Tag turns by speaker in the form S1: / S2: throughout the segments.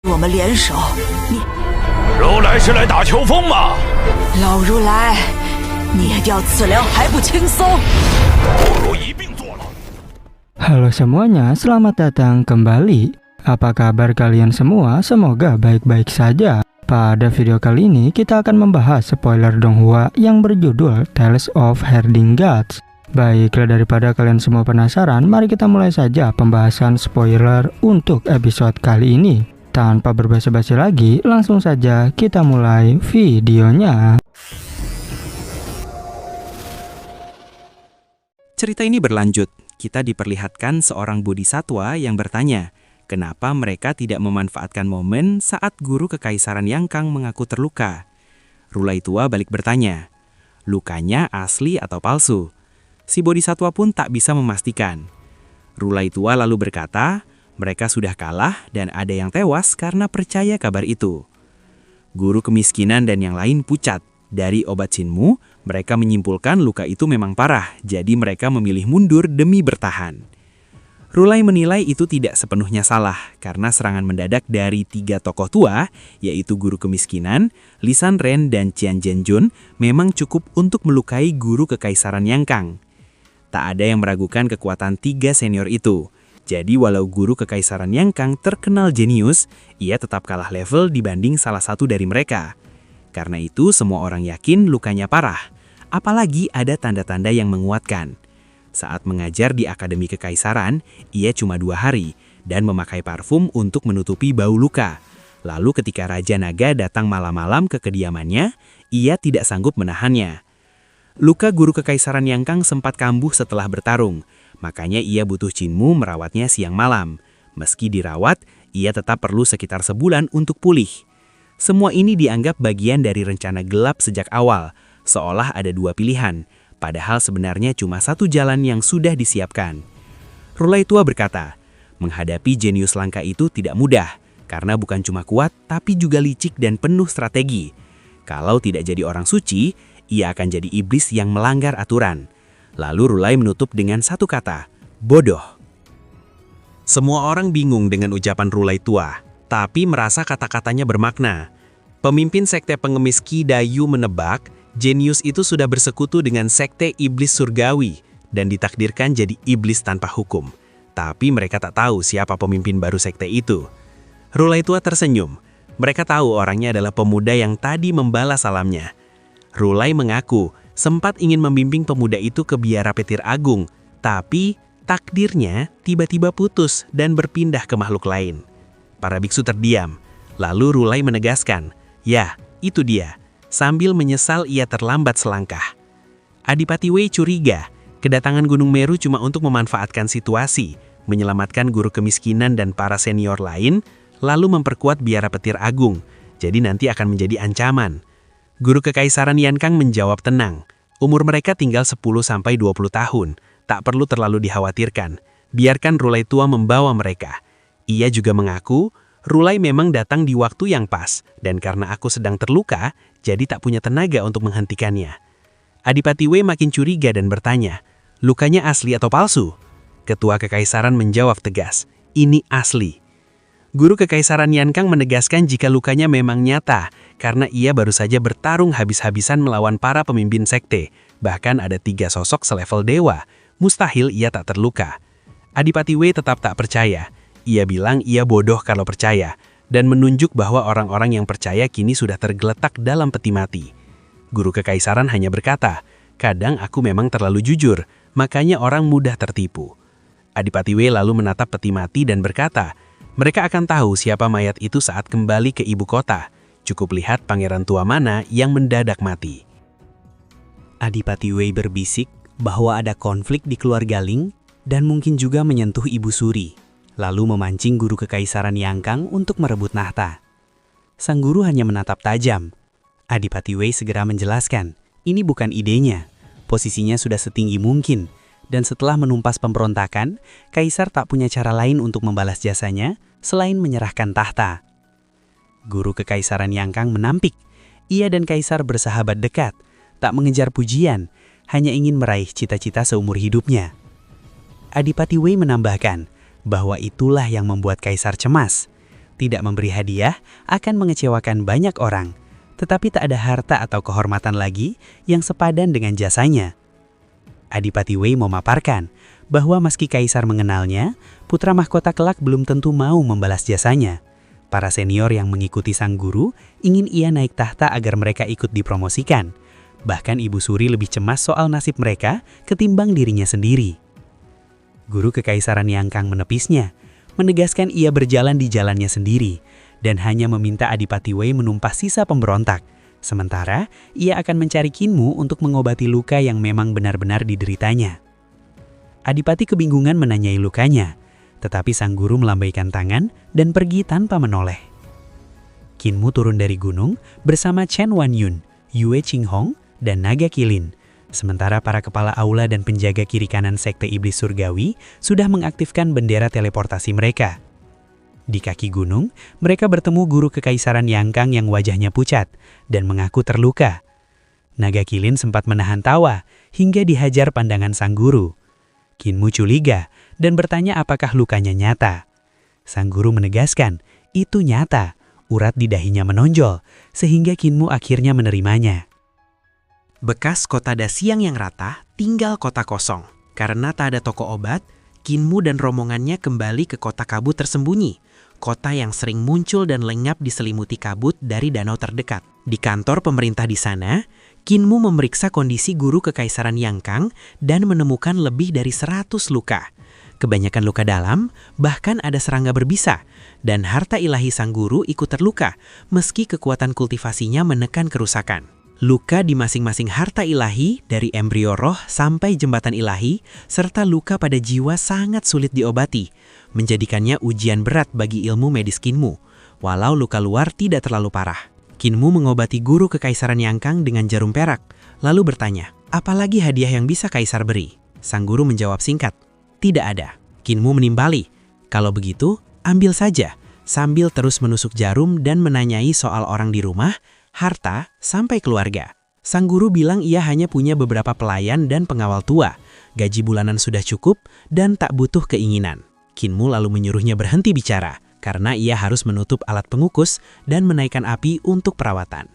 S1: 我们联手，你
S2: 如来是来打秋风吗？
S1: 老如来灭掉刺辽还不轻松？
S2: 不如一并做了。
S3: Halo semuanya, selamat datang kembali. Apa kabar kalian semua? Semoga baik-baik saja. Pada video kali ini kita akan membahas spoiler Donghua yang berjudul Tales of Herding Gods. Baiklah, daripada kalian semua penasaran, mari kita mulai saja pembahasan spoiler untuk episode kali ini. Tanpa berbasa-basi lagi, langsung saja kita mulai videonya.
S4: Cerita ini berlanjut. Kita diperlihatkan seorang bodhisatwa yang bertanya, kenapa mereka tidak memanfaatkan momen saat guru kekaisaran Yangkang mengaku terluka. Rulai tua balik bertanya, lukanya asli atau palsu? Si bodhisatwa pun tak bisa memastikan. Rulai tua lalu berkata, mereka sudah kalah dan ada yang tewas karena percaya kabar itu. Guru kemiskinan dan yang lain pucat. Dari obat Shinmu, mereka menyimpulkan luka itu memang parah, jadi mereka memilih mundur demi bertahan. Rulai menilai itu tidak sepenuhnya salah, karena serangan mendadak dari 3 tokoh tua, yaitu guru kemiskinan, Lisan Ren dan Qian Zhenjun, memang cukup untuk melukai guru kekaisaran Yangkang. Tak ada yang meragukan kekuatan 3 senior itu. Jadi walau guru kekaisaran Yangkang terkenal jenius, ia tetap kalah level dibanding salah satu dari mereka. Karena itu semua orang yakin lukanya parah, apalagi ada tanda-tanda yang menguatkan. Saat mengajar di Akademi Kekaisaran, ia cuma 2 hari dan memakai parfum untuk menutupi bau luka. Lalu ketika Raja Naga datang malam-malam ke kediamannya, ia tidak sanggup menahannya. Luka guru kekaisaran Yangkang sempat kambuh setelah bertarung, makanya ia butuh Shinmu merawatnya siang malam. Meski dirawat, ia tetap perlu sekitar sebulan untuk pulih. Semua ini dianggap bagian dari rencana gelap sejak awal, seolah ada 2 pilihan, padahal sebenarnya cuma 1 jalan yang sudah disiapkan. Rulai tua berkata, menghadapi jenius langka itu tidak mudah, karena bukan cuma kuat, tapi juga licik dan penuh strategi. Kalau tidak jadi orang suci, ia akan jadi iblis yang melanggar aturan. Lalu Rulai menutup dengan 1 kata, bodoh. Semua orang bingung dengan ucapan Rulai tua, tapi merasa kata-katanya bermakna. Pemimpin sekte pengemis Qi Dayu menebak, jenius itu sudah bersekutu dengan sekte iblis surgawi dan ditakdirkan jadi iblis tanpa hukum. Tapi mereka tak tahu siapa pemimpin baru sekte itu. Rulai tua tersenyum. Mereka tahu orangnya adalah pemuda yang tadi membalas salamnya. Rulai mengaku sempat ingin membimbing pemuda itu ke biara petir agung, tapi takdirnya tiba-tiba putus dan berpindah ke makhluk lain. Para biksu terdiam, lalu Rulai menegaskan, ya, itu dia. Sambil menyesal ia terlambat selangkah. Adipati Wei curiga, kedatangan Gunung Meru cuma untuk memanfaatkan situasi, menyelamatkan guru kemiskinan dan para senior lain, lalu memperkuat biara petir agung, jadi nanti akan menjadi ancaman. Guru kekaisaran Yangkang menjawab tenang, umur mereka tinggal 10-20 tahun, tak perlu terlalu dikhawatirkan, biarkan Rulai tua membawa mereka. Ia juga mengaku, Rulai memang datang di waktu yang pas, dan karena aku sedang terluka, jadi tak punya tenaga untuk menghentikannya. Adipati Wei makin curiga dan bertanya, lukanya asli atau palsu? Ketua Kekaisaran menjawab tegas, ini asli. Guru Kekaisaran Yangkang menegaskan jika lukanya memang nyata, karena ia baru saja bertarung habis-habisan melawan para pemimpin sekte, bahkan ada 3 sosok selevel dewa, mustahil ia tak terluka. Adipati Wei tetap tak percaya. Ia bilang ia bodoh kalau percaya, dan menunjuk bahwa orang-orang yang percaya kini sudah tergeletak dalam peti mati. Guru kekaisaran hanya berkata, kadang aku memang terlalu jujur, makanya orang mudah tertipu. Adipati Wei lalu menatap peti mati dan berkata, mereka akan tahu siapa mayat itu saat kembali ke ibu kota. Cukup lihat pangeran tua mana yang mendadak mati.
S5: Adipati Wei berbisik bahwa ada konflik di keluarga Ling dan mungkin juga menyentuh Ibu Suri, lalu memancing guru kekaisaran Yangkang untuk merebut Nahta. Sang guru hanya menatap tajam. Adipati Wei segera menjelaskan, ini bukan idenya. Posisinya sudah setinggi mungkin, dan setelah menumpas pemberontakan, kaisar tak punya cara lain untuk membalas jasanya selain menyerahkan tahta. Guru kekaisaran Yangkang menampik. Ia dan kaisar bersahabat dekat, tak mengejar pujian, hanya ingin meraih cita-cita seumur hidupnya. Adipati Wei menambahkan bahwa itulah yang membuat kaisar cemas. Tidak memberi hadiah akan mengecewakan banyak orang, tetapi tak ada harta atau kehormatan lagi yang sepadan dengan jasanya. Adipati Wei memaparkan bahwa meski kaisar mengenalnya, putra mahkota kelak belum tentu mau membalas jasanya. Para senior yang mengikuti sang guru ingin ia naik tahta agar mereka ikut dipromosikan. Bahkan Ibu Suri lebih cemas soal nasib mereka ketimbang dirinya sendiri. Guru Kekaisaran Yangkang menepisnya, menegaskan ia berjalan di jalannya sendiri dan hanya meminta Adipati Wei menumpah sisa pemberontak. Sementara, ia akan mencari Kinmu untuk mengobati luka yang memang benar-benar dideritanya. Adipati kebingungan menanyai lukanya, tetapi sang guru melambaikan tangan dan pergi tanpa menoleh. Kinmu turun dari gunung bersama Chen Wanyun, Yue Qinghong, dan Naga Kilin. Sementara para kepala aula dan penjaga kiri kanan sekte iblis surgawi sudah mengaktifkan bendera teleportasi mereka. Di kaki gunung, mereka bertemu guru Kekaisaran Yangkang yang wajahnya pucat dan mengaku terluka. Naga Kilin sempat menahan tawa hingga dihajar pandangan sang guru. Kinmu curiga dan bertanya apakah lukanya nyata. Sang guru menegaskan, itu nyata. Urat di dahinya menonjol, sehingga Kinmu akhirnya menerimanya. Bekas kota Dasiang yang rata, tinggal kota kosong. Karena tak ada toko obat, Kinmu dan rombongannya kembali ke kota kabut tersembunyi. Kota yang sering muncul dan lenyap diselimuti kabut dari danau terdekat. Di kantor pemerintah di sana, Kinmu memeriksa kondisi guru Kekaisaran Yangkang dan menemukan lebih dari 100 luka. Kebanyakan luka dalam, bahkan ada serangga berbisa. Dan harta ilahi sang guru ikut terluka, meski kekuatan kultivasinya menekan kerusakan. Luka di masing-masing harta ilahi, dari embrio roh sampai jembatan ilahi, serta luka pada jiwa sangat sulit diobati, menjadikannya ujian berat bagi ilmu medis Kinmu, walau luka luar tidak terlalu parah. Kinmu mengobati guru Kekaisaran Yangkang dengan jarum perak, lalu bertanya, apalagi hadiah yang bisa kaisar beri? Sang guru menjawab singkat, tidak ada. Kinmu menimbali, kalau begitu, ambil saja, sambil terus menusuk jarum dan menanyai soal orang di rumah, harta, sampai keluarga. Sang guru bilang ia hanya punya beberapa pelayan dan pengawal tua, gaji bulanan sudah cukup, dan tak butuh keinginan. Kinmu lalu menyuruhnya berhenti bicara, karena ia harus menutup alat pengukus dan menaikkan api untuk perawatan.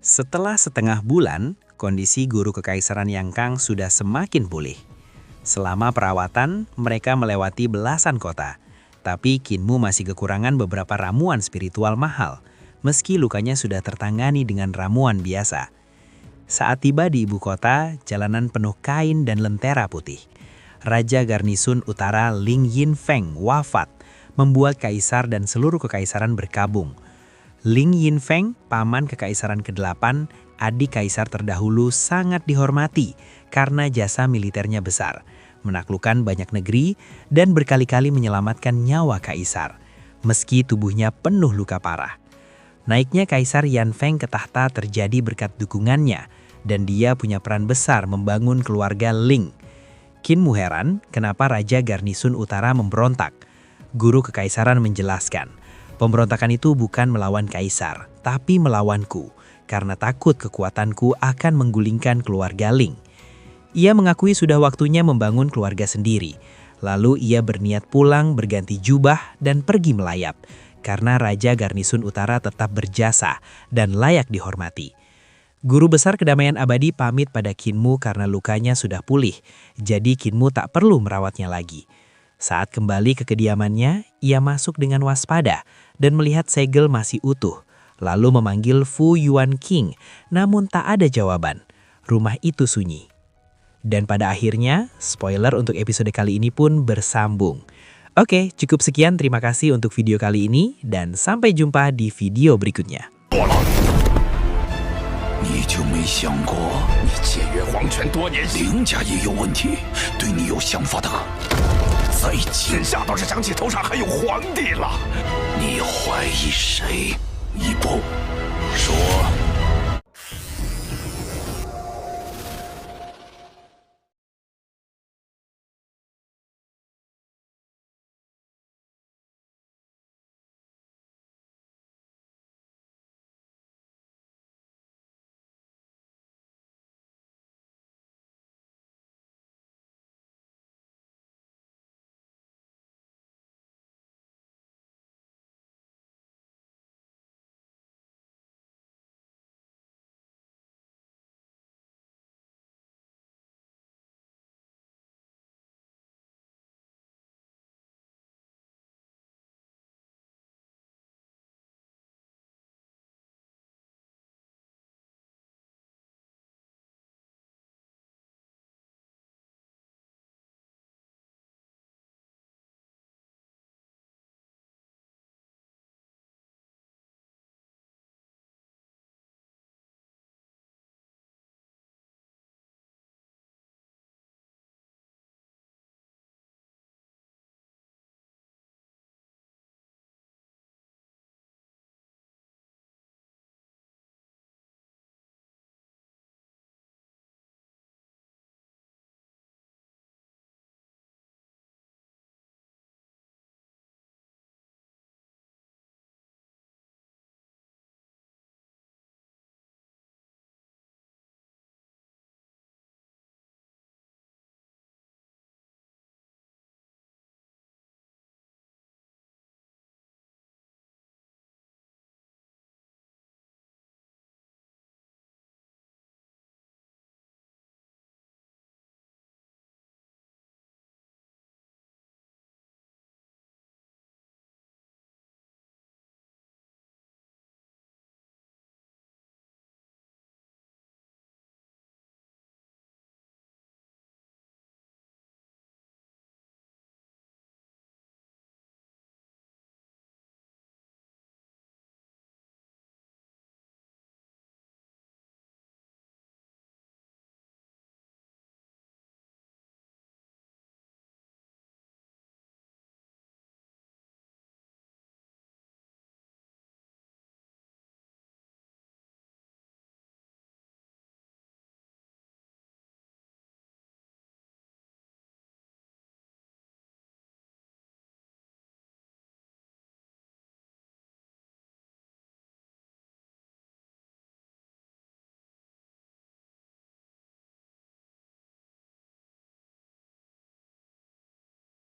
S5: Setelah setengah bulan, kondisi guru Kekaisaran Yangkang sudah semakin pulih. Selama perawatan, mereka melewati belasan kota, tapi Kinmu masih kekurangan beberapa ramuan spiritual mahal, meski lukanya sudah tertangani dengan ramuan biasa. Saat tiba di ibu kota, jalanan penuh kain dan lentera putih. Raja Garnisun Utara Ling Yinfeng wafat, membuat kaisar dan seluruh kekaisaran berkabung. Ling Yinfeng, paman kekaisaran ke-8, adik kaisar terdahulu, sangat dihormati karena jasa militernya besar, menaklukkan banyak negeri, dan berkali-kali menyelamatkan nyawa kaisar, meski tubuhnya penuh luka parah. Naiknya Kaisar Yanfeng ke tahta terjadi berkat dukungannya, dan dia punya peran besar membangun keluarga Ling. Kinmu heran kenapa Raja Garnisun Utara memberontak. Guru Kekaisaran menjelaskan, pemberontakan itu bukan melawan kaisar, tapi melawanku, karena takut kekuatanku akan menggulingkan keluarga Ling. Ia mengakui sudah waktunya membangun keluarga sendiri, lalu ia berniat pulang berganti jubah dan pergi melayap, karena Raja Garnisun Utara tetap berjasa dan layak dihormati. Guru Besar Kedamaian Abadi pamit pada Kinmu karena lukanya sudah pulih, jadi Kinmu tak perlu merawatnya lagi. Saat kembali ke kediamannya, ia masuk dengan waspada dan melihat segel masih utuh, lalu memanggil Fu Yuan King, namun tak ada jawaban. Rumah itu sunyi. Dan pada akhirnya, spoiler untuk episode kali ini pun bersambung. Oke, cukup sekian, terima kasih untuk video kali ini, dan sampai jumpa di video berikutnya.
S2: 你就没想过，你僭越皇权多年，凌家也有问题，对你有想法的，在天下倒是想起头上还有皇帝了。你怀疑谁？一不说。